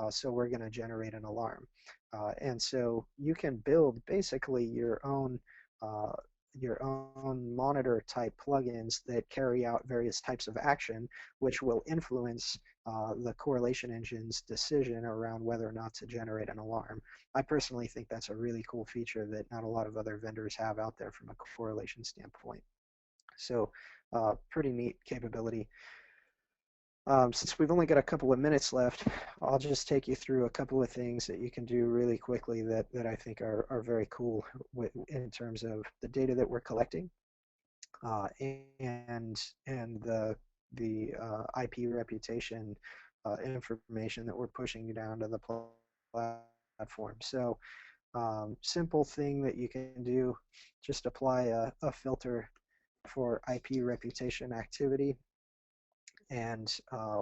so we're going to generate an alarm. And so you can build basically uh, your own monitor type plugins that carry out various types of action, which will influence the correlation engine's decision around whether or not to generate an alarm. I personally think that's a really cool feature that not a lot of other vendors have out there from a correlation standpoint. So pretty neat capability. Since we've only got a couple of minutes left, I'll just take you through a couple of things that you can do really quickly that I think are very cool in terms of the data that we're collecting and the IP reputation information that we're pushing down to the platform. So simple thing that you can do, just apply a filter for IP reputation activity. And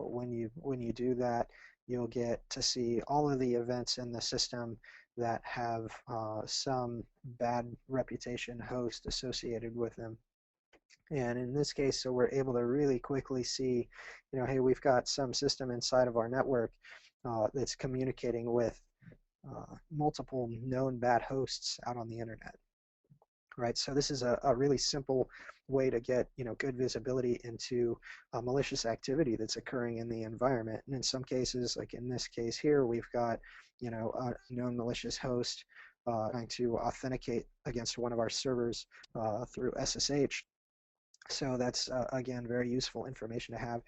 when you do that, you'll get to see all of the events in the system that have some bad reputation host associated with them. And in this case, so we're able to really quickly see, hey, we've got some system inside of our network that's communicating with multiple known bad hosts out on the internet. Right, so this is a really simple way to get good visibility into malicious activity that's occurring in the environment. And in some cases, like in this case here, we've got a known malicious host trying to authenticate against one of our servers through SSH. So that's, again, very useful information to have.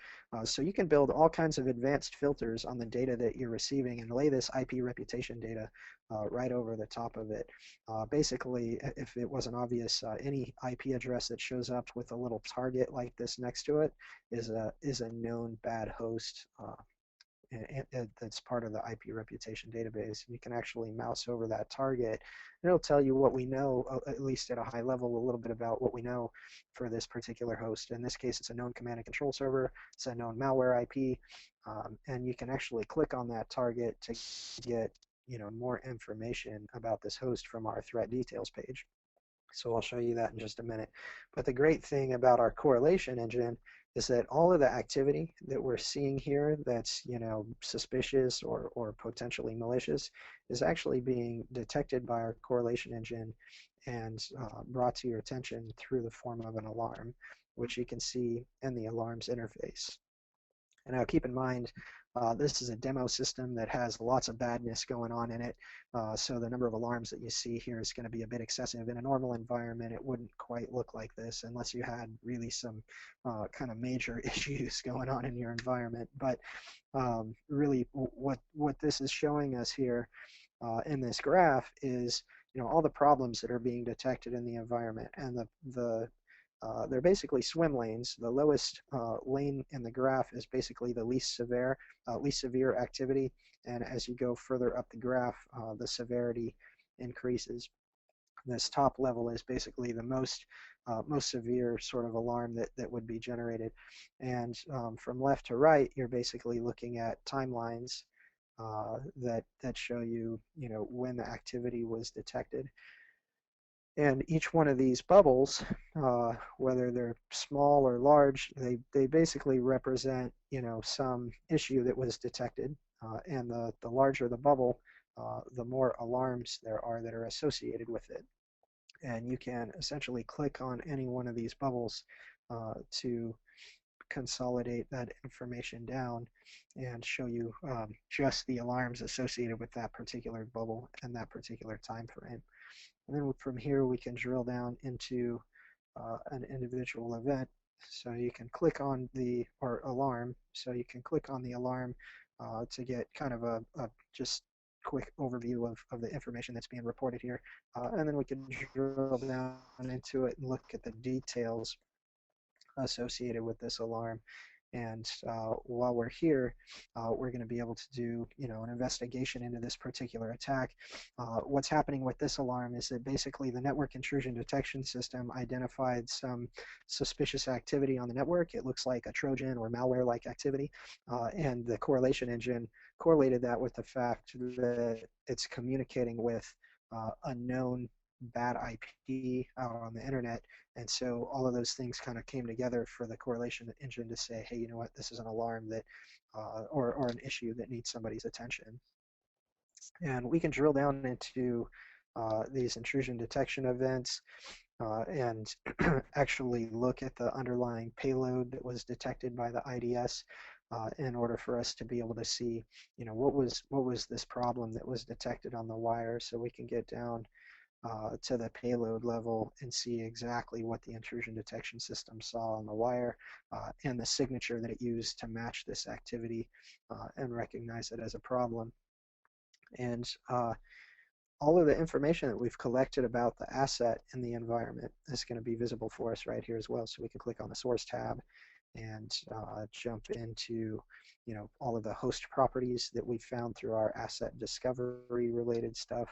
So you can build all kinds of advanced filters on the data that you're receiving and lay this IP reputation data right over the top of it. Basically, if it wasn't obvious, any IP address that shows up with a little target like this next to it is a known bad host. That's part of the IP reputation database. You can actually mouse over that target, and it'll tell you what we know, at least at a high level, a little bit about what we know for this particular host. In this case, it's a known command and control server. It's a known malware IP, and you can actually click on that target to get more information about this host from our threat details page. So I'll show you that in just a minute. But the great thing about our correlation engine is that all of the activity that we're seeing here that's, suspicious or potentially malicious is actually being detected by our correlation engine and brought to your attention through the form of an alarm, which you can see in the alarms interface. And now keep in mind, this is a demo system that has lots of badness going on in it. So the number of alarms that you see here is going to be a bit excessive. In a normal environment, it wouldn't quite look like this unless you had really some kind of major issues going on in your environment. But really, what this is showing us here in this graph is all the problems that are being detected in the environment, and they're basically swim lanes. The lowest lane in the graph is basically the least severe activity, and as you go further up the graph, the severity increases. This top level is basically the most severe sort of alarm that would be generated. And from left to right, you're basically looking at timelines that show you, when the activity was detected. And each one of these bubbles, whether they're small or large, they basically represent, some issue that was detected. And the larger the bubble, the more alarms there are that are associated with it. And you can essentially click on any one of these bubbles to consolidate that information down and show you just the alarms associated with that particular bubble and that particular time frame. And then from here, we can drill down into an individual event. So you can click on or alarm. So you can click on the alarm to get kind of a just quick overview of the information that's being reported here. And then we can drill down into it and look at the details associated with this alarm. And while we're here, we're going to be able to do, an investigation into this particular attack. What's happening with this alarm is that basically the network intrusion detection system identified some suspicious activity on the network. It looks like a Trojan or malware-like activity, and the correlation engine correlated that with the fact that it's communicating with a known bad IP out on the internet. And so all of those things kind of came together for the correlation engine to say, hey, you know what, this is an alarm that, or an issue that needs somebody's attention. And we can drill down into these intrusion detection events and actually look at the underlying payload that was detected by the IDS in order for us to be able to see, what was this problem that was detected on the wire. So we can get down to the payload level and see exactly what the intrusion detection system saw on the wire and the signature that it used to match this activity and recognize it as a problem. And all of the information that we've collected about the asset in the environment is going to be visible for us right here as well. So we can click on the source tab and jump into all of the host properties that we found through our asset discovery related stuff.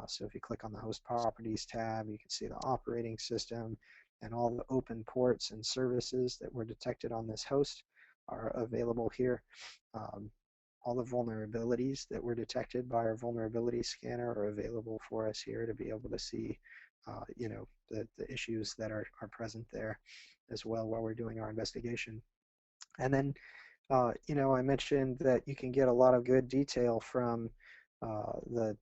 So if you click on the host properties tab, you can see the operating system and all the open ports and services that were detected on this host are available here. All the vulnerabilities that were detected by our vulnerability scanner are available for us here to be able to see the issues that are present there as well while we're doing our investigation. And then I mentioned that you can get a lot of good detail from the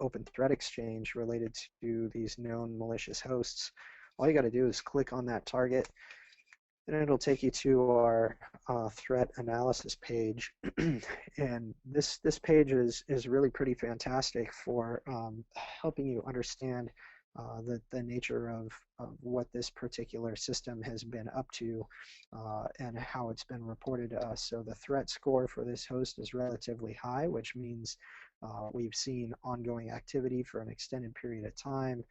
Open Threat Exchange related to these known malicious hosts. All you got to do is click on that target, and it'll take you to our threat analysis page. And this page is really pretty fantastic for helping you understand the nature of what this particular system has been up to and how it's been reported to us. So the threat score for this host is relatively high, which means we've seen ongoing activity for an extended period of time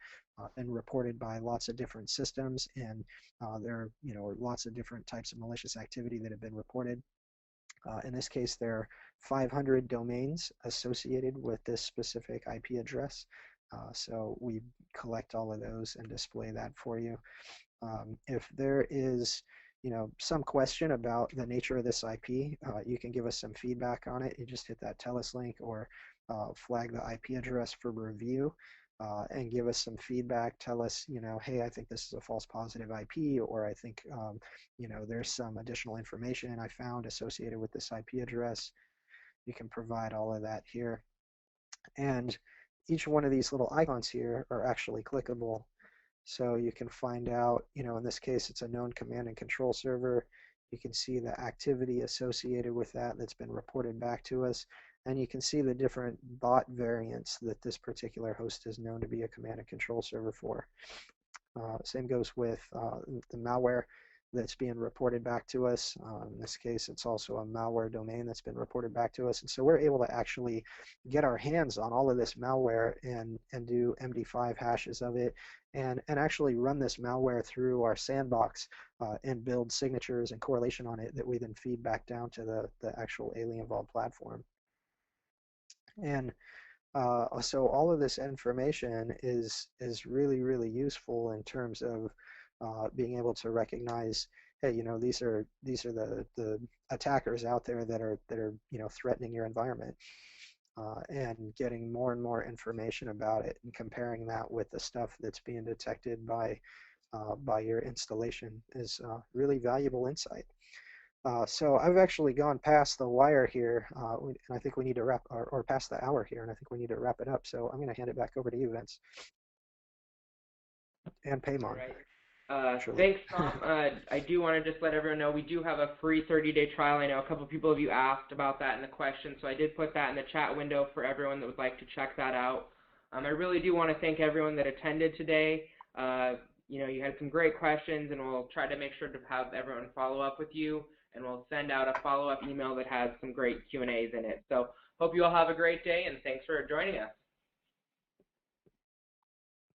and reported by lots of different systems, and there are lots of different types of malicious activity that have been reported. In this case, there are 500 domains associated with this specific IP address. So we collect all of those and display that for you. If there is some question about the nature of this IP, you can give us some feedback on it. You just hit that tell us link or flag the IP address for review. and give us some feedback. Tell us, hey, I think this is a false positive IP, or I think, there's some additional information I found associated with this IP address. You can provide all of that here. And each one of these little icons here are actually clickable. So you can find out, in this case, it's a known command and control server. You can see the activity associated with that that's been reported back to us. And you can see the different bot variants that this particular host is known to be a command and control server for. Same goes with the malware that's being reported back to us. In this case, it's also a malware domain that's been reported back to us. And so we're able to actually get our hands on all of this malware and do MD5 hashes of it and actually run this malware through our sandbox and build signatures and correlation on it that we then feed back down to the actual Alien Vault platform. And so all of this information is really, really useful in terms of being able to recognize, hey, these are the attackers out there that are threatening your environment, and getting more and more information about it and comparing that with the stuff that's being detected by your installation is really valuable insight. So I've actually gone past the wire here, and I think we need to wrap, or past the hour here, and I think we need to wrap it up. So I'm going to hand it back over to you, Vince. And Paymon. All right. Thanks, Tom. I do want to just let everyone know we do have a free 30-day trial. I know a couple people of you asked about that in the question, so I did put that in the chat window for everyone that would like to check that out. I really do want to thank everyone that attended today. You had some great questions, and we'll try to make sure to have everyone follow up with you, and we'll send out a follow-up email that has some great Q&As in it. So hope you all have a great day, and thanks for joining us.